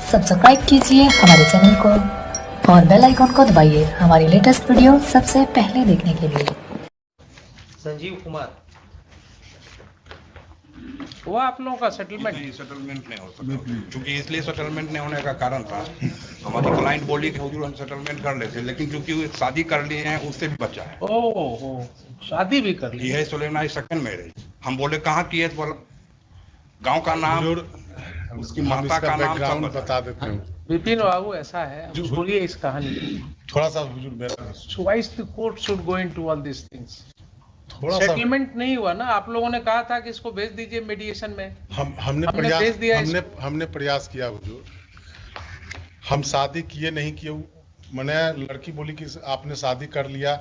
Subscribe कीजिए हमारे channel को और बेल आइकॉन को दबाइए हमारी लेटेस्ट वीडियो सबसे पहले देखने के लिए। संजीव कुमार, हुआ आप लोगों का सेटलमेंट? नहीं, सेटलमेंट नहीं हो सका, क्योंकि इसलिए सेटलमेंट नहीं होने का कारण था, हमारी क्लाइंट बोली कि हुजूर हम सेटलमेंट कर लेते, लेकिन क्योंकि वो शादी कर लिए हैं उससे भी बचा है। ओह, शादी भी कर ली? ये है सुलेना सेकंड मैरिज। हम बोले कहाँ की है, तो बोला गांव का नाम, उसकी माता का नाम सब बता देते हैं। विपिन बाबू, ऐसा है, छोड़िए इस कहानी को। थोड़ा सा हुजूर मेरा Why the court should go into all these things? थोड़ा सा सेटलमेंट नहीं हुआ ना, आप लोगों ने कहा था कि इसको भेज दीजिए मीडिएशन में। हमने प्रयास किया हुजूर। हम शादी किए नहीं किए, मैंने लड़की बोली कि आपने शादी कर लिया,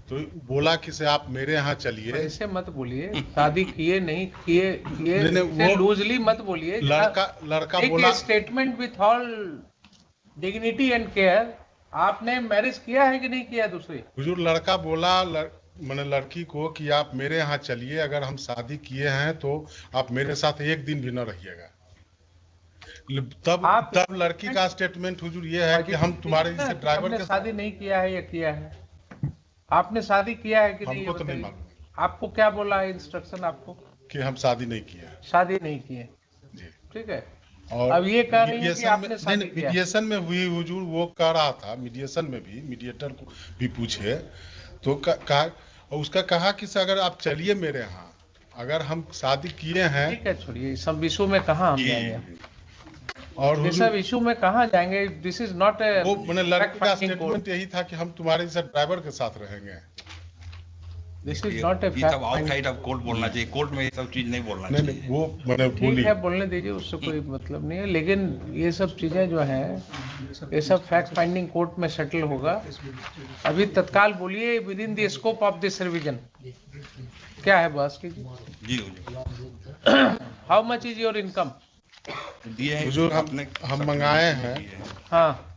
तो बोला कि से आप मेरे यहाँ चलिए। ऐसे मत बोलिए, शादी किए नहीं किए वो लूजली मत बोलिए। लड़का बोला statement with all dignity and care, आपने मैरिज किया है कि नहीं किया दूसरी? हुजूर लड़का बोला मैंने लड़की को कि आप मेरे यहाँ चलिए, अगर हम शादी किए हैं तो आप मेरे साथ एक दिन भी न रहिएगा। तब लड़की का स्टेटमेंट हुजूर ये है कि हम तुम्हारे जैसे ड्राइवर के शादी नहीं किया है या किया है? आपने शादी किया है कि नहीं? हमको तो नहीं मालूम। आपको क्या बोला है इंस्ट्रक्शन आपको? कि हम शादी नहीं किए। शादी नहीं किए जी, ठीक है। और अब ये कह रही है कि आपने शादी किया। मीडिएशन में हुई हुजूर, वो कह रहा था मीडिएशन में भी, मीडिएटर को भी पूछे तो उसका कहा कि अगर आप चलिए मेरे यहाँ, अगर हम शादी किए हैं। ठीक है, छोड़िए सब इशू में कहाँ हम जाएंगे, और ये सब इशू में कहाँ जाएंगे। दिस इज नॉट ए, वो मैंने लड़के का स्टेटमेंट यही था कि हम तुम्हारे जैसे ड्राइवर के साथ रहेंगे। This is not a fact. Outside of court बोलना चाहिए, कोर्ट में ये सब चीज नहीं बोलना चाहिए। नहीं, वो मैंने बोली। ठीक है, बोलने दीजिए, उससे कोई मतलब नहीं है, लेकिन ये सब चीजें जो है ये सब फैक्ट फाइंडिंग कोर्ट में सेटल होगा। अभी तत्काल बोलिए, within the scope of this revision क्या है बॉस की जी? How much is your income? हुजूर हम मंगाए हैं। हाँ,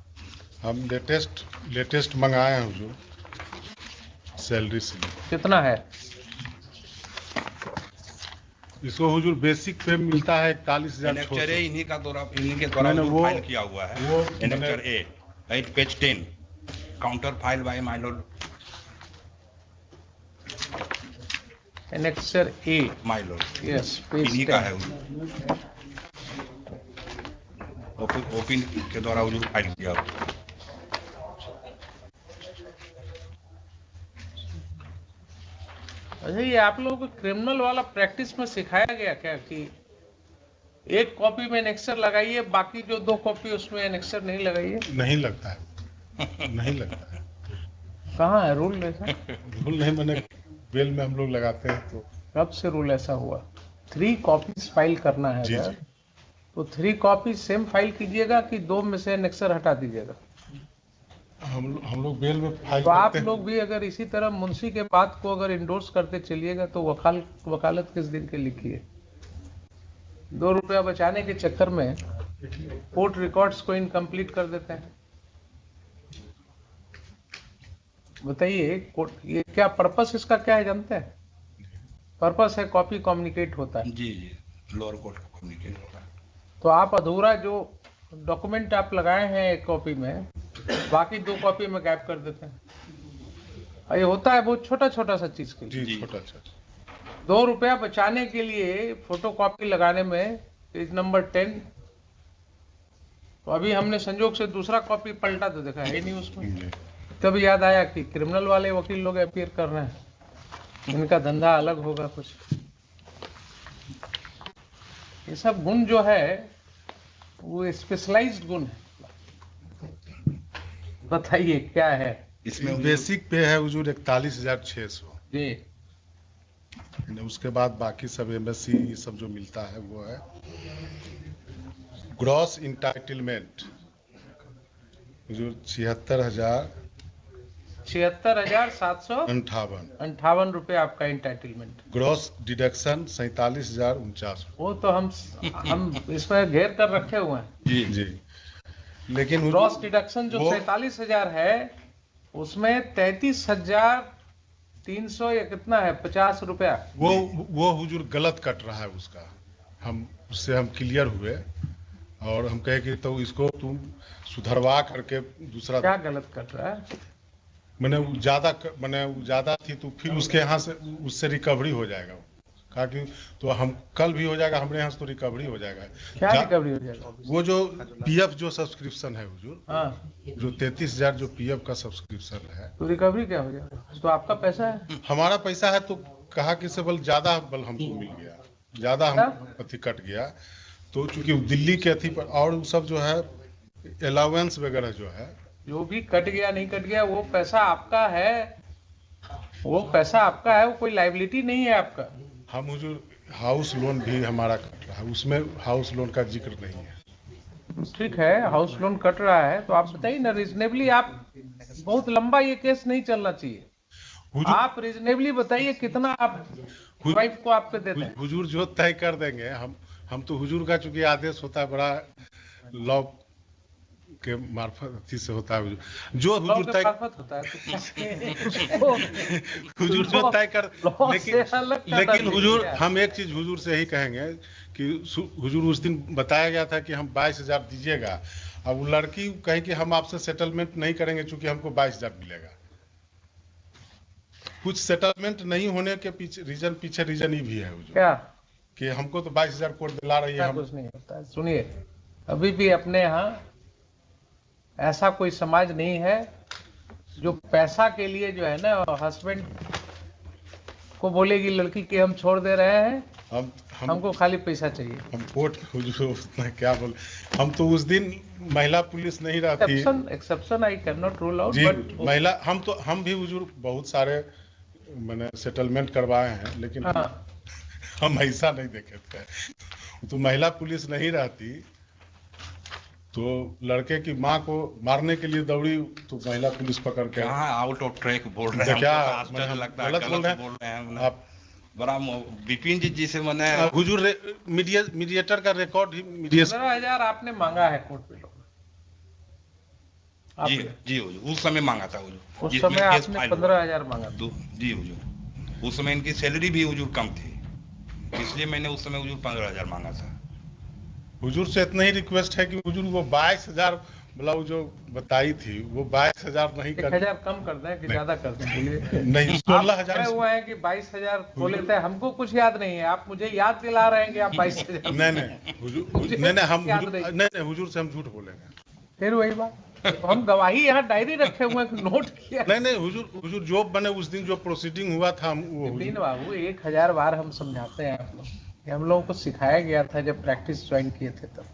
हम लेटेस्ट मंगाए हैं हुजूर, सैलरी से। कितना है इसको हुजूर? बेसिक पे मिलता है 41,000। इन्हीं के द्वारा वो फाइल किया हुआ है, वो annexure A, right, page 10, counter file by my Lord, annexure A, my Lord. Yes, page इन्हीं का है, ओपन के द्वारा हुजूर फाइल किया हुआ। अच्छा, ये आप लोगों को क्रिमिनल वाला प्रैक्टिस में सिखाया गया क्या कि एक कॉपी में एनेक्सर लगाइए, बाकी जो 2 कॉपी उसमें एनेक्सर नहीं लगाइए? नहीं लगता है, नहीं लगता है। कहाँ है रूल ऐसा? रूल नहीं, मैंने बेल में हम लोग लगाते हैं। तो कब से रूल ऐसा हुआ? 3 कॉपीज फाइल करना है अगर, तो 3 कॉपी सेम फाइल कीजिएगा कि 2 में से एनेक्सर हटा दीजिएगा? हम लोग बेल में फाइल तो आप लोग भी अगर इसी तरह मुंशी के बात को अगर इंडोर्स करते चलिएगा तो वकालत किस दिन के लिखिए। 2 रुपया बचाने के चक्कर में कोर्ट रिकॉर्ड्स को इनकम्प्लीट कर देते हैं। बताइए, कोर्ट ये क्या पर्पस इसका क्या है जानते हैं? पर्पस है कॉपी कम्युनिकेट होता है। जी, लोअर कोर्ट का कम्युनिकेट होता है। तो आप अधूरा जो डॉक्यूमेंट आप लगाए हैं एक कॉपी में, बाकी 2 कॉपी में गैप कर देते हैं। ये होता है बहुत छोटा सा चीज के लिए। जी, छोटा 2 रुपया बचाने के लिए फोटो कॉपी लगाने में, पेज नंबर 10। तो अभी हमने संजोग से दूसरा कॉपी पलटा तो देखा है नहीं उसमें। तब याद आया कि क्रिमिनल वाले वकील लोग अपीयर कर रहे हैं, इनका धंधा अलग होगा कुछ। ये सब गुण जो है वो स्पेशलाइज्ड गुण है। बताइए क्या है इसमें? बेसिक पे है हुजूर 41,600 जी। उसके बाद बाकी सब एमएससी ये सब जो मिलता है वो है ग्रॉस इंटाइटलमेंट हुजूर 76,758 रुपए आपका इंटाइटलमेंट। Gross deduction 47,049। वो तो हम इसमें घेर कर रखे हुए हैं। जी, लेकिन ग्रॉस डिडक्शन जो 47,000 है उसमें 33,300 या कितना है, 50 रुपया वो हुजूर गलत कट रहा है उसका। उससे हम क्लियर हुए, और हम कहे कि तो इसको तुम सुधरवा करके दूसरा क्या गलत कर रहा है? मैंने वो ज्यादा थी तो फिर उसके यहाँ से उससे रिकवरी हो जाएगा। कहा कि तो हम कल भी हो जाएगा, हमारे यहाँ से तो रिकवरी हो जाएगा। क्या रिकवरी हो जाएगा? वो जो पीएफ जो सब्सक्रिप्शन है हुजूर, हाँ, जो 33,000 जो पीएफ का सब्सक्रिप्शन है, तो रिकवरी क्या हो जाएगा? तो आपका पैसा है। हमारा पैसा है, तो कहा कि से बल ज्यादा बल हमको मिल गया, ज्यादा हम अति कट गया। तो चूंकि दिल्ली के अथी पर और वो सब जो है अलाउंस वगैरह जो है, जो भी कट गया नहीं कट गया, वो पैसा आपका है, वो पैसा आपका है, वो कोई लाइबिलिटी नहीं है आपका। हम हुजूर हाउस लोन भी हमारा कट रहा है, उसमें हाउस लोन का जिक्र नहीं है। ठीक है, हाउस लोन कट रहा है, तो आप बताइए ना रीजनेबली। आप बहुत लंबा ये केस नहीं चलना चाहिए। हुजूर आप रीजनेबली बताइए कितना आप वाइफ को आप पे देते हैं। हुजूर जो तय कर देंगे, हम तो हुजूर का चूंकि आदेश होता है बड़ा लॉ के मार्फत अथी से होता है हुजूर, जो लॉ हुजूर के तय मार्फत होता है तो हुजूर जो तय कर, लॉ से अलग करना लेकिन हुजूर चाहिए। हम एक चीज हुजूर से ही कहेंगे कि हुजूर उस दिन बताया गया था कि हम 22,000 दीजिएगा। अब वो लड़की कहे कि हम आपसे सेटलमेंट नहीं करेंगे चूंकि हमको 22,000 मिलेगा। कुछ सेटलमेंट नहीं होने के पीछे रीजन ही भी है हुजूर, क्या कि हमको तो 22,000 कोर्ट दिला रही है। क्या कुछ नहीं होता है। सुनिए, अभी भी अपने यहाँ ऐसा कोई समाज नहीं है जो पैसा के लिए जो है ना हस्बैंड को बोलेगी लड़की कि हम छोड़ दे रहे हैं, हमको खाली पैसा चाहिए। हम कोर्ट हुजूर उतना क्या बोले, हम तो उस दिन महिला पुलिस नहीं रहती एक्सेप्शन आई कैन नॉट रूल आउट, जी, बट महिला हम भी हुजूर बहुत सारे मैंने सेटलमेंट करवाए हैं, लेकिन हाँ, हम ऐसा नहीं देखे थे। तो महिला पुलिस नहीं रहती तो लड़के की माँ को मारने के लिए दौड़ी, तो महिला पुलिस पकड़ के कहाँ आउट ऑफ ट्रैक बोल रहे हैं, क्या हमको तो आश्चर्य लगता है, गलत बोल गलत रहे बोल रहे हैं। आप बड़ा विपिन जी से मैंने हुजूर मीडिएटर का रिकॉर्ड ही 15,000 आपने मांगा है कोर्ट में। जी जी हुजूर उस समय मांगा था हुजूर, उस जिसमें समय केस आपने फाइल 15,000 मांगा था। जी हुजूर, उस समय इनकी सैलरी भी हुजूर कम थी, इसलिए मैंने उस समय हुजूर 15,000 मांगा था। हुजूर से इतना ही रिक्वेस्ट है कि हुजूर वो 22,000 मतलब जो बताई थी वो 22,000 नहीं कर 1,000 कम कर दें कि ज्यादा कर दें, बोलिए। नहीं, आप 16,000 खड़े हुए हैं कि 22,000 बोले थे, हमको कुछ याद नहीं है। आप मुझे याद दिला रहे हैं कि आप 22,000। नहीं हुजूर मुझे नहीं हम याद हुजूर नहीं। नहीं हुजूर से हम झूठ बोलेंगे। फिर वही बात, हम गवाही यहाँ डायरी रखे हुए हैं, नोट किया। नहीं हुजूर जो बने उस दिन जो प्रोसीडिंग हुआ था हम वो विपिन बाबू 1,000 बार हम समझाते हैं आप लोग, कि हम लोगों को सिखाया गया था जब प्रैक्टिस ज्वाइन किए थे, तब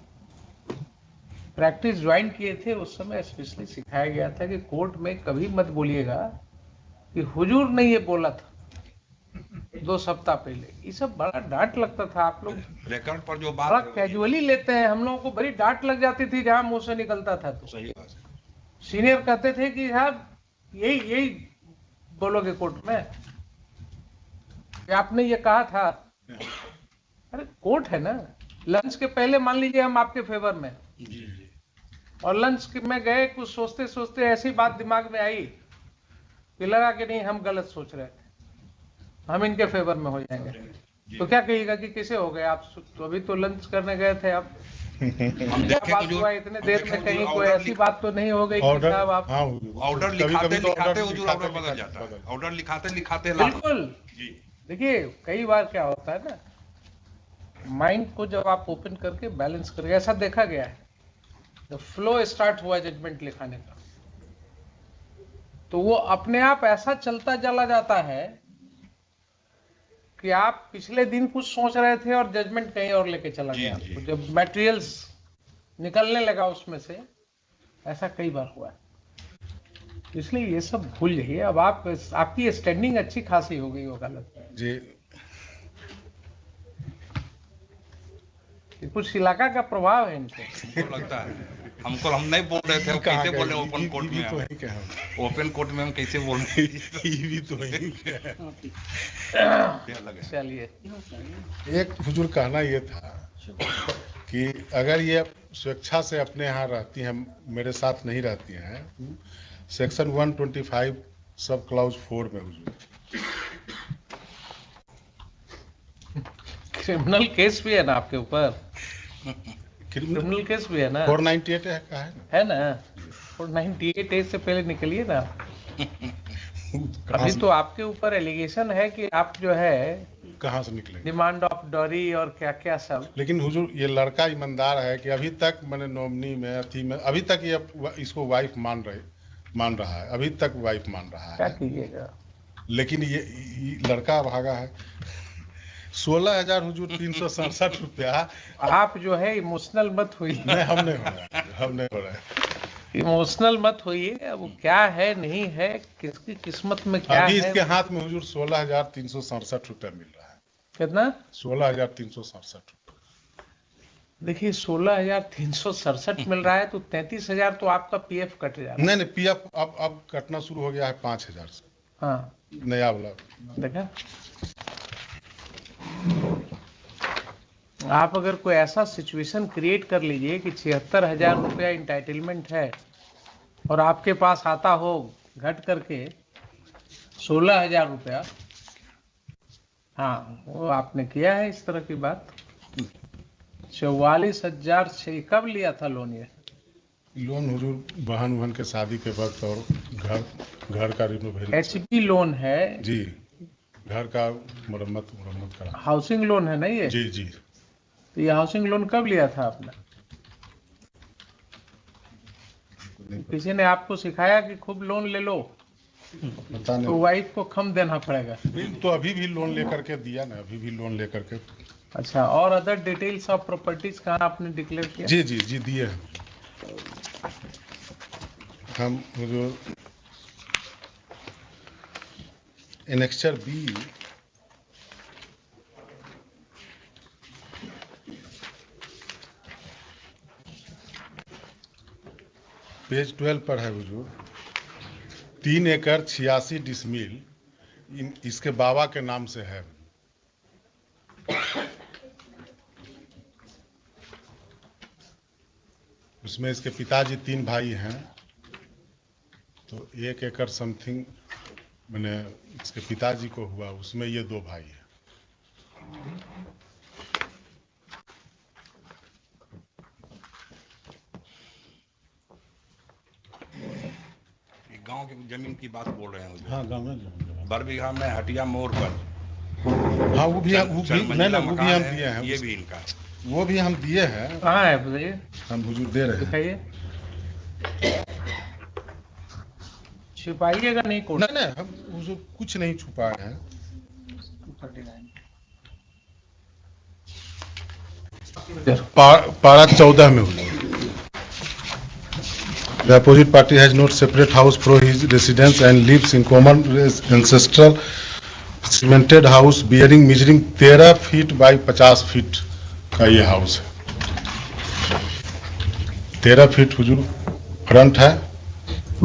प्रैक्टिस ज्वाइन किए थे उस समय स्पेशली सिखाया गया था कि कोर्ट में कभी मत बोलिएगा कि हुजूर ने ये बोला था 2 सप्ताह पहले। ये सब बड़ा डांट लगता था। आप लोग रिकॉर्ड पर जो बड़ा बात कैजुअली लेते हैं, हम लोगों को बड़ी डांट लग जाती थी जहां मुंह से निकलता था। तो सही बात है। सीनियर कहते थे कि साहब यही बोलोगे कोर्ट में कि आपने ये कहा था। अरे कोर्ट है ना, लंच के पहले मान लीजिए हम आपके फेवर में, और लंच में गए, कुछ सोचते सोचते ऐसी बात दिमाग में आई कि लगा कि नहीं हम गलत सोच रहे थे, हम इनके फेवर में हो जाएंगे। तो क्या कहिएगा कि कैसे हो गए आप? तो अभी तो लंच करने गए थे आप। हम क्या देखें बात हुजूर, हुआ इतने देर में? कहीं कोई ऑर्डर ऐसी बात तो नहीं हो गई कि ऑर्डर साहब आप? हाँ ऑर्डर कभी-कभी लिखाते तो लिखाते ऑर्डर हुजूर ऑर्डर बदल जाता है, ऑर्डर लिखाते लिखाते बिल्कुल। जी देखिए कई बार क्या होता है ना, माइंड को जब आप ओपन करके बैलेंस करके, ऐसा देखा गया है, जब फ्लो स्टार्ट हुआ जजमेंट लिखाने का, तो वो अपने आप ऐसा चलता चला जाता है कि आप पिछले दिन कुछ सोच रहे थे और जजमेंट कहीं और लेके चला गया। जी। तो जब मटेरियल्स निकलने लगा उसमें से, ऐसा कई बार हुआ है। इसलिए ये सब भूल जाइए। अब आपकी स्टैंडिंग अच्छी खासी हो गई, वो गलत जी ये कुछ इलाका का प्रभाव है इनको। हमको लगता है, हमको हम नहीं बोल रहे थे, हम कैसे बोले ओपन कोर्ट में, तो वही कहा ओपन कोर्ट में हम कैसे बोल रहे ये भी तो वही कहा। थे। चलिए, एक हुजूर कहना ये था कि अगर ये स्वेच्छा से अपने यहाँ रहती हैं, मेरे साथ नहीं रहती हैं, सेक्शन 125 सब क्लाउज 4 में हुजूर क्रिमिनल केस भी है ना आपके ऊपर। क्रिमिनल केस भी है ना, 498 है ना। है ना, 498A से पहले निकलिए ना। कहाँ अभी से, तो आपके ऊपर एलिगेशन है कि आप जो है कहाँ से निकलेंगे? डिमांड ऑफ डॉरी और क्या क्या सब। लेकिन हुजूर ये लड़का ईमानदार है कि अभी तक मैंने नॉमिनी में अथी में अभी तक ये इसको वाइफ मान रहा है, अभी तक वाइफ मान रहा क्या है। कीजिएगा, लेकिन ये लड़का भागा है। 16,000 हुजूर 367 रुपया। आप जो है इमोशनल मत होइए, नहीं, हम नहीं हो रहा है, हम नहीं हो रहा है। इमोशनल मत होइए। अब वो क्या है नहीं है, किसकी किस्मत में क्या अभी है। इसके हाथ में हुजूर 16,367 रुपया मिल रहा है। कितना? 16,367 रुपया। देखिए 16,367 मिल रहा है तो 33,000 तो आपका पीएफ कट जाएगा। नहीं पीएफ अब कटना शुरू हो गया है 5,000 से, हाँ नया वाला। देखा, आप अगर कोई ऐसा सिचुएशन क्रिएट कर लीजिए कि 76,000 रुपया इंटाइटलमेंट है और आपके पास आता हो घट करके 16,000 रुपया, हाँ वो आपने किया है इस तरह की बात। 44,000 से कब लिया था लोन ये? लोन हुजूर बहन के शादी के वक्त और घर का रिनोवेशन। एचपी लोन है जी, घर का मरम्मत करा। हाउसिंग लोन है ना ये? जी जी। तो ये हाउसिंग लोन कब लिया था आपने? किसी ने आपको सिखाया कि खूब लोन ले लो पता तो नहीं, वाइफ को कम देना पड़ेगा? तो अभी भी लोन लेकर के दिया ना, अभी भी लोन लेकर के। अच्छा, और अदर डिटेल्स ऑफ प्रॉपर्टीज कहाँ आपने डिक्लेयर किया? जी जी जी दिए हैं हम हुजूर। एनेक्चर बी पेज 12 पर है हुजूर। 3 एकड़ 86 डिसमिल इसके बाबा के नाम से है। उसमें इसके पिताजी 3 भाई हैं, तो 1 एकड़ समथिंग मैंने इसके पिताजी को हुआ, उसमें ये 2 भाई हैं। गांव की जमीन की बात बोल रहे हैं। हाँ, गाँव में बरबीघा में हटिया मोड़ पर। हाँ, वो भी हम दिए हैं। ये भी इनका, वो भी हम दिए हैं। कहाँ है बताइए, हम हुजूर दे रहे हैं। दिखाइए। छिपाइएगा नहीं कोर्ट। नहीं हम हुजूर कुछ नहीं छुपाए हैं। पारा 14 में हुजूर। The opposite party has not separate house from his residence and lives in common ancestral cemented house bearing measuring 13 feet by 50 feet का ये हाउस है। 13 फीट हुजूर फ्रंट है।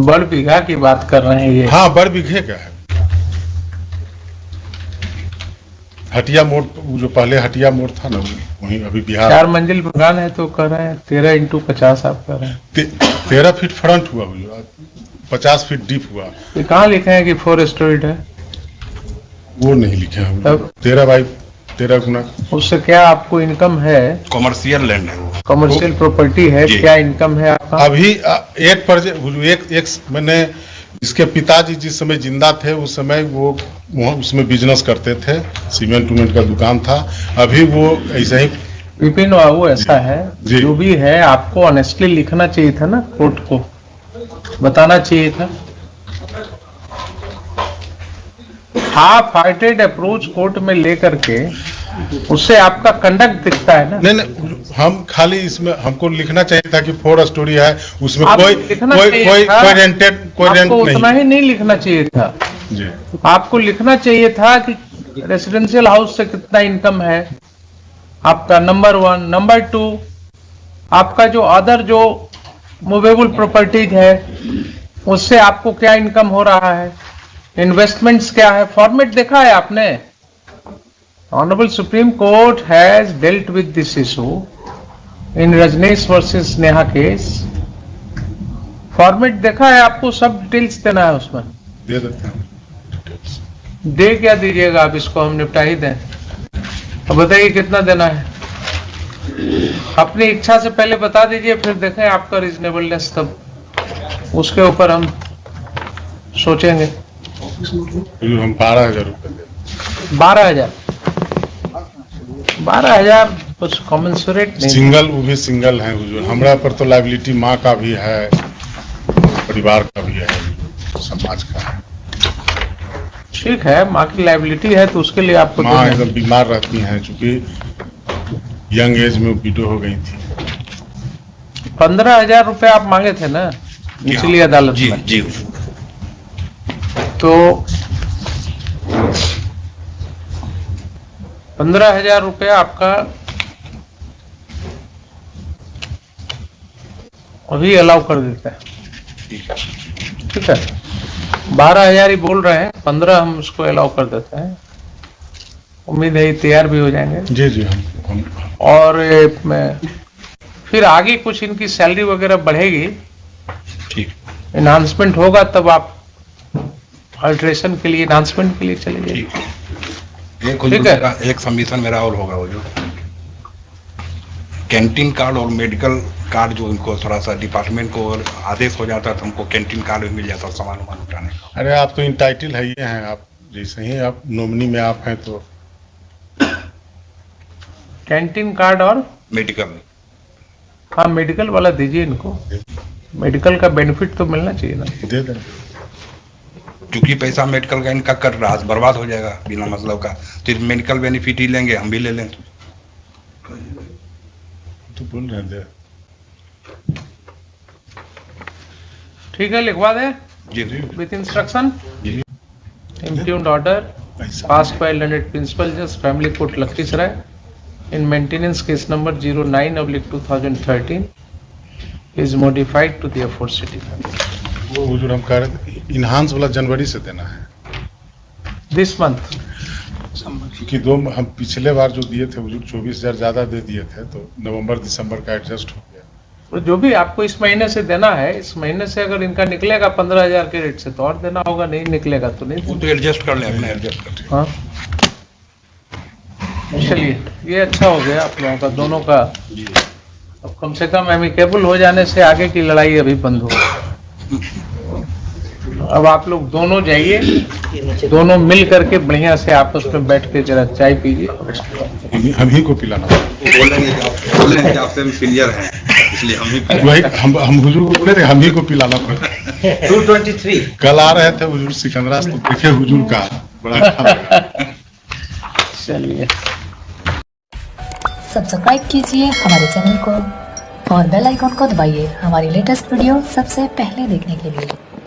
बड़ बीघा की बात कर रहे हैं ये? हाँ, बड़ बीघे का है। हटिया मोड़, जो पहले हटिया मोड़ था ना, वहीं अभी बिहार। 4 मंजिल मकान है तो कर रहे हैं 13x50 आप कर रहे हैं। 13 फीट फ्रंट हुआ हुआ, 50 फीट डीप हुआ। ये कहाँ लिखे हैं कि 4 स्टोरीड है? वो नहीं लिखे हैं। तब 13 बाई 13 गुना। उससे क्या आपको इनकम है? कॉमर्शियल लैंड है वो, कमर्शियल प्रॉपर्टी है, क्या इनकम है आपका? अभी एक मैंने इसके पिताजी जिस समय जिंदा थे उस समय वो उसमें बिजनेस करते थे, सीमेंट उमेंट का दुकान था। अभी वो ऐसे ही। विपिन बाबू ऐसा है, जी। जो भी है आपको ऑनेस्टली लिखना चाहिए था ना, कोर्ट को बताना चाहिए था। हाफ हार्टेड अप्रोच कोर्ट में लेकर के उससे आपका कंडक्ट दिखता है ना। नहीं हम खाली इसमें हमको लिखना चाहिए था कि 4 स्टोरी है, उसमें आप कोई लिखना कोई चाहिए कोई था। कोई रेंटेड कोई रेंट आपको उतना नहीं। ही नहीं लिखना चाहिए था। जी, आपको लिखना चाहिए था कि रेसिडेंशियल हाउस से कितना इनकम है आपका, नंबर 1। नंबर 2, आपका जो अदर जो मूवेबल प्रॉपर्टीज है उससे आपको क्या इनकम हो रहा है, इन्वेस्टमेंट्स क्या है। फॉर्मेट देखा है आपने? Honourable supreme court has dealt with this issue in Rajneesh versus Neha case. Format देखा है आपको? सब डिटेल्स देना है उसमें। दे देते हैं। दे क्या दीजिएगा आप, इसको हम निपटा ही दें। अब बताइए कितना देना है? अपनी इच्छा से पहले बता दीजिए, फिर देखें आपका रीजनेबलनेस, तब उसके ऊपर हम सोचेंगे। हुजूर हम 12,000 रुपये दे 12,000 12,000 कुछ कॉमेंसुरेट नहीं। सिंगल, वो भी सिंगल है हुजूर। हमरा पर तो लाइबिलिटी माँ का भी है, परिवार का भी है, समाज का है। ठीक है, माँ की लाइबिलिटी है तो उसके लिए आपको माँ एकदम बीमार रहती हैं, चूंकि यंग एज में विडो हो गई थी। 15,000 रुपये आप मांगे थे ना निचली अदालत जी में? जी। तो 15,000 रुपये आपका अभी अलाउ कर देता है। ठीक है, 12,000 ही बोल रहे हैं, 15 हम उसको अलाउ कर देते हैं। उम्मीद है ये तैयार भी हो जाएंगे। जी जी हम और फिर आगे कुछ इनकी सैलरी वगैरह बढ़ेगी, ठीक। एनहांसमेंट होगा, तब आप अल्ट्रेशन के लिए, एनहांसमेंट के लिए चले जाइए। ठीक है। एक सबमिशन मेरा और होगा, वो जो कैंटीन कार्ड और मेडिकल कार्ड जो इनको थोड़ा सा डिपार्टमेंट को आदेश हो जाता तो हमको कैंटीन कार्ड भी मिल जाता सामान वामान उठाने का। अरे आप तो इंटाइटल है ही हैं, आप जैसे ही आप नॉमिनी में आप हैं तो कैंटीन कार्ड और मेडिकल। हाँ, मेडिकल वाला दीजिए इनको, मेडिकल का बेनिफिट तो मिलना चाहिए ना। दे दें। क्योंकि पैसा मेडिकल का इनका कट रहा, बर्बाद हो जाएगा बिना मतलब का, तो मेडिकल बेनिफिट ही लेंगे, हम भी ले लें। तो बोल रहे थे। ठीक है, लिखवा दें जी जी। With instruction. जी। Impugned order passed by learned principal just family court Lakhisrai in maintenance case number 09/2013 is modified to the aforesaid effect. वो हुजूर हम कह रहे थे इनहांस वाला जनवरी से देना है, This month क्योंकि हम पिछले बार जो दिए थे हुजूर 24,000 ज्यादा दे दिए थे, तो नवंबर दिसंबर का एडजस्ट हो गया। तो जो भी आपको इस महीने से देना है, इस महीने से अगर इनका निकलेगा 15,000 के रेट से तो और देना होगा, नहीं निकलेगा तो नहीं वो देना। तो एडजस्ट कर लें, अपने एडजस्ट कर लें। हाँ, चलिए ये अच्छा हो गया आप लोगों का, दोनों का। अब कम से कम एमिकेबल हो जाने से आगे की लड़ाई अभी बंद हो। अब आप लोग दोनों जाइए, दोनों मिल करके बढ़िया से आपस में बैठ के जरा चाय पीजिए। हम ही को पिलाना बोलेंगे कि आपसे हम सीनियर हैं, इसलिए हम ही वही हम हुजूर को बोले थे, हम ही को पिलाना पड़ेगा। 223 कल आ रहे थे हुजूर सिकंदरा से, तो देखे हुजूर का बड़ा अच्छा लगा। चलिए, सब्सक्राइब कीजिए हमारे चैनल को और बेल आइकॉन को दबाइए हमारी लेटेस्ट वीडियो सबसे पहले देखने के लिए।